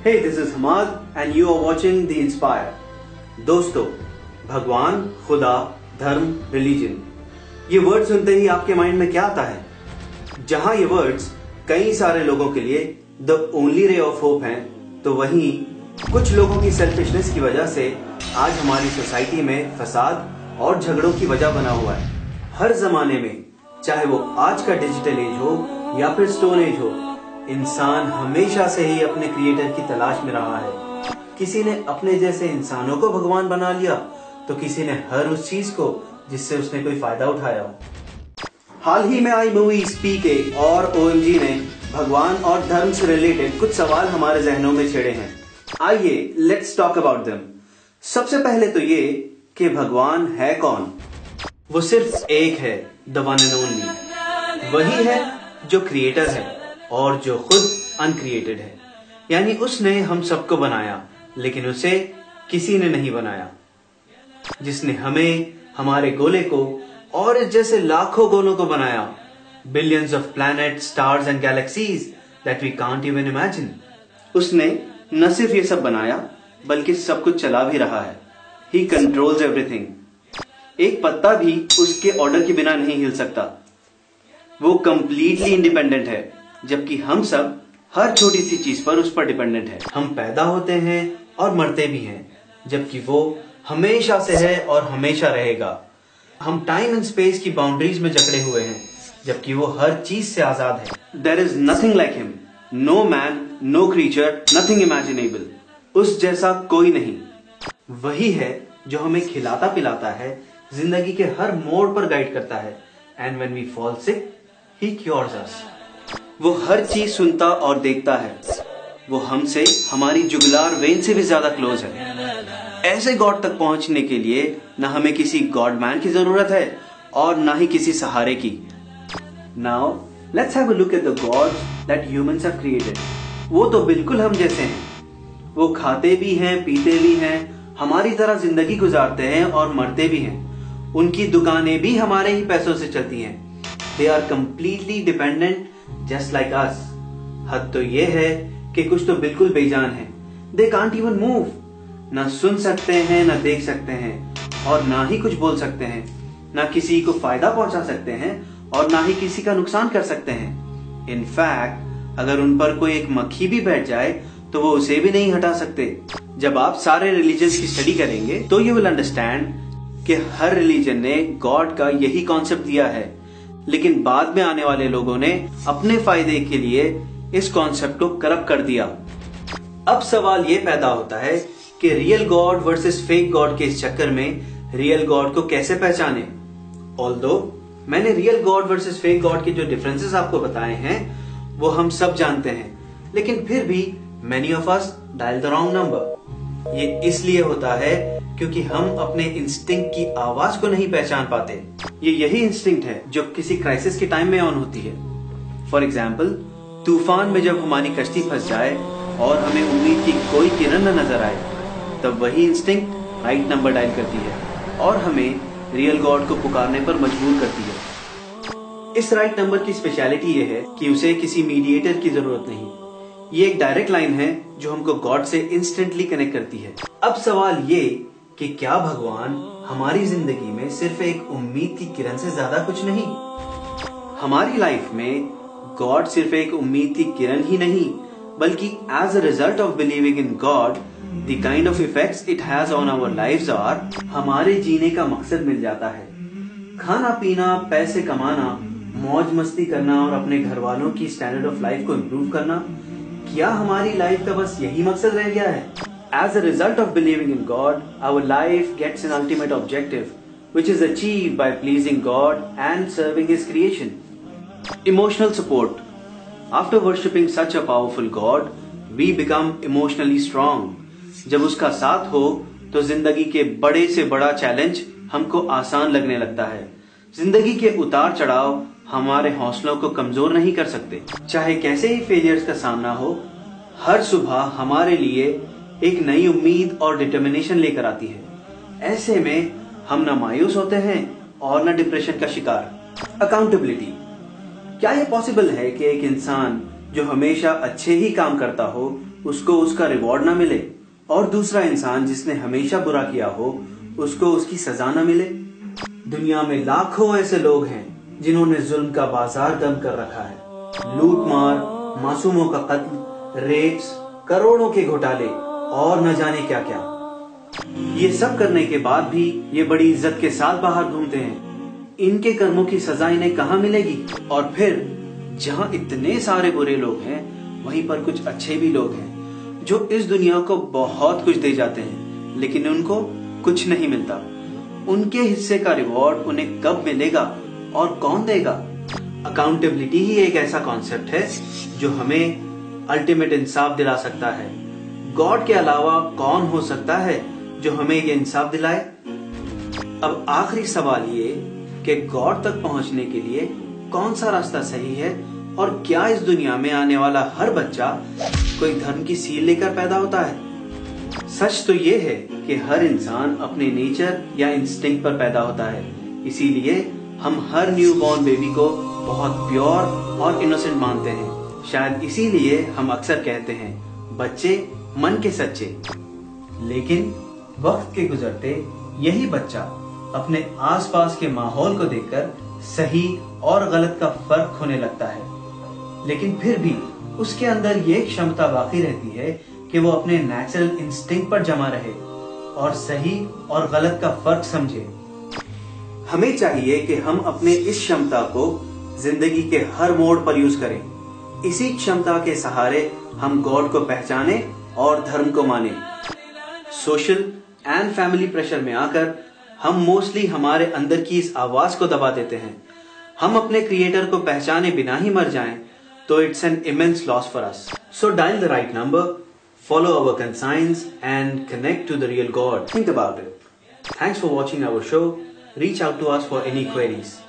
Hey, this is Hamad and you are watching The Inspire. दोस्तों, भगवान, खुदा, धर्म, रिलीजन, ये वर्ड सुनते ही आपके माइंड में क्या आता है? जहां ये वर्ड्स कई सारे लोगों के लिए the only ray of hope हैं, तो वहीं कुछ लोगों की सेल्फिशनेस की वजह से आज हमारी सोसाइटी में फसाद और झगड़ों की वजह बना हुआ है। हर जमाने में, चाहे वो आज का डिजिटल एज हो या फिर स्टोन एज हो, इंसान हमेशा से ही अपने क्रिएटर की तलाश में रहा है। किसी ने अपने जैसे इंसानों को भगवान बना लिया, तो किसी ने हर उस चीज को जिससे उसने कोई फायदा उठाया हो। हाल ही में आई मूवी स्पीके और OMG ने भगवान और धर्म से रिलेटेड कुछ सवाल हमारे जहनों में छेड़े हैं। आइए लेट्स टॉक अबाउट देम। सबसे पहले तो ये कि भगवान है कौन? वो सिर्फ एक है, द वन एंड ओनली। वही है जो क्रिएटर है और जो खुद अनक्रिएटेड है, यानी उसने हम सबको बनाया, लेकिन उसे किसी ने नहीं बनाया। जिसने हमें, हमारे गोले को और इस जैसे लाखों गोलों को बनाया, billions of planet, stars and galaxies that we can't even imagine. उसने न सिर्फ ये सब बनाया, बल्कि सब कुछ चला भी रहा है। ही कंट्रोल्स एवरीथिंग। एक पत्ता भी उसके ऑर्डर के बिना नहीं हिल सकता। वो कंप्लीटली इंडिपेंडेंट है, जबकि हम सब हर छोटी सी चीज पर उस पर डिपेंडेंट है। हम पैदा होते हैं और मरते भी हैं, जबकि वो हमेशा से है और हमेशा रहेगा। हम टाइम एंड स्पेस की बाउंड्रीज में जकड़े हुए हैं, जबकि वो हर चीज से आजाद है। There is nothing like him, no man, no creature, nothing imaginable. उस जैसा कोई नहीं। वही है जो हमें खिलाता पिलाता है, जिंदगी के हर मोड़ पर गाइड करता है, and when we fall sick he cures us. वो हर चीज सुनता और देखता है। वो हमसे, हमारी जुगुलार वेन से भी ज्यादा क्लोज है। ऐसे गॉड तक पहुंचने के लिए ना हमें किसी गॉड मैन की जरूरत है और ना ही किसी सहारे की। Now let's have a look at the gods that humans have created. वो तो बिल्कुल हम जैसे हैं। वो खाते भी हैं, पीते भी हैं, हमारी तरह जिंदगी गुजारते हैं और मरते भी हैं। उनकी दुकानें भी हमारे ही पैसों से चलती हैं। They are completely dependent just like us. हद तो ये है कि कुछ तो बिल्कुल बेजान है। They can't even move. ना सुन सकते हैं, ना देख सकते हैं, और ना ही कुछ बोल सकते हैं। ना किसी को फायदा पहुंचा सकते हैं और ना ही किसी का नुकसान कर सकते हैं। इनफैक्ट अगर उन पर कोई एक मक्खी भी बैठ जाए तो वो उसे भी नहीं हटा सकते। जब आप सारे रिलीजन्स की स्टडी करेंगे तो यू विल अंडरस्टैंड कि हर रिलीजन ने गॉड का यही कॉन्सेप्ट दिया है, लेकिन बाद में आने वाले लोगों ने अपने फायदे के लिए इस कॉन्सेप्ट को करप्ट कर दिया। अब सवाल ये पैदा होता है कि real God versus fake God के इस चक्कर में रियल गॉड को कैसे पहचाने। ऑल्दो मैंने real God versus fake God के जो डिफरेंसेस आपको बताए हैं वो हम सब जानते हैं, लेकिन फिर भी many of us dial the wrong number. ये इसलिए होता है क्योंकि हम अपने इंस्टिंक्ट की आवाज को नहीं पहचान पाते। ये यही इंस्टिंक्ट है जो किसी क्राइसिस के टाइम में ऑन होती है। फॉर एग्जाम्पल, तूफान में जब हमारी कश्ती फंस जाए और हमें उम्मीद की कोई किरण न नजर आए, तब वही इंस्टिंक्ट राइट नंबर डायल करती है और हमें रियल गॉड को पुकारने पर मजबूर करती है। इस राइट नंबर की स्पेशलिटी ये है कि उसे किसी मीडिएटर की जरूरत नहीं। ये एक डायरेक्ट लाइन है जो हमको गॉड से इंस्टेंटली कनेक्ट करती है। अब सवाल ये कि क्या भगवान हमारी जिंदगी में सिर्फ एक उम्मीद की किरण से ज्यादा कुछ नहीं? हमारी लाइफ में गॉड सिर्फ एक उम्मीद की किरण ही नहीं, बल्कि as a result of believing in God, the kind of effects it has on our lives are, हमारे जीने का मकसद मिल जाता है। खाना पीना, पैसे कमाना, मौज मस्ती करना और अपने घर वालों की स्टैंडर्ड ऑफ लाइफ को इम्प्रूव करना, क्या हमारी लाइफ का बस यही मकसद रह गया है? As a result of believing in God, our life gets an ultimate objective, which is achieved by pleasing God and serving His creation. Emotional support. After worshipping such a powerful God, we become emotionally strong. जब उसका साथ हो तो जिंदगी के बड़े से बड़ा चैलेंज हमको आसान लगने लगता है। जिंदगी के उतार चढ़ाव हमारे हौसलों को कमजोर नहीं कर सकते। चाहे कैसे ही फेलियर्स का सामना हो, हर सुबह हमारे लिए एक नई उम्मीद और डिटर्मिनेशन लेकर आती है। ऐसे में हम न मायूस होते हैं और न डिप्रेशन का शिकार। अकाउंटेबिलिटी। क्या ये पॉसिबल है कि एक इंसान जो हमेशा अच्छे ही काम करता हो उसको उसका रिवॉर्ड ना मिले और दूसरा इंसान जिसने हमेशा बुरा किया हो उसको उसकी सजा ना मिले। दुनिया में लाखों ऐसे लोग हैं जिन्होंने जुल्म का बाजार दम कर रखा है। लूट मार, मासूमों का कत्ल, रेप्स, करोड़ों के घोटाले और न जाने क्या क्या। ये सब करने के बाद भी ये बड़ी इज्जत के साथ बाहर घूमते हैं। इनके कर्मों की सजा इन्हें कहाँ मिलेगी? और फिर जहाँ इतने सारे बुरे लोग हैं वहीं पर कुछ अच्छे भी लोग हैं जो इस दुनिया को बहुत कुछ दे जाते हैं लेकिन उनको कुछ नहीं मिलता। उनके हिस्से का रिवॉर्ड उन्हें कब मिलेगा और कौन देगा? अकाउंटेबिलिटी ही एक ऐसा कॉन्सेप्ट है जो हमें अल्टीमेट इंसाफ दिला सकता है। गॉड के अलावा कौन हो सकता है जो हमें ये इंसाफ दिलाए? अब आखिरी सवाल ये कि गॉड तक पहुंचने के लिए कौन सा रास्ता सही है और क्या इस दुनिया में आने वाला हर बच्चा कोई धर्म की सील लेकर पैदा होता है? सच तो ये है कि हर इंसान अपने नेचर या इंस्टिंक्ट पर पैदा होता है। इसीलिए हम हर न्यू बॉर्न बेबी को बहुत प्योर और इनोसेंट मानते हैं। शायद इसीलिए हम अक्सर कहते हैं बच्चे मन के सच्चे। लेकिन वक्त के गुजरते यही बच्चा अपने आसपास के माहौल को देखकर सही और गलत का फर्क होने लगता है। लेकिन फिर भी उसके अंदर ये क्षमता बाकी रहती है कि वो अपने नेचुरल इंस्टिंक्ट पर जमा रहे और सही और गलत का फर्क समझे। हमें चाहिए कि हम अपने इस क्षमता को जिंदगी के हर मोड़ पर यूज करें। इसी क्षमता के सहारे हम गॉड को पहचाने और धर्म को माने। सोशल एंड फैमिली प्रेशर में आकर हम मोस्टली हमारे अंदर की इस आवाज को दबा देते हैं। हम अपने क्रिएटर को पहचाने बिना ही मर जाएं तो it's an immense loss for us. So dial the right number, follow our conscience and connect to the real God. Think about it. Thanks for watching our show. Reach out to us for any queries.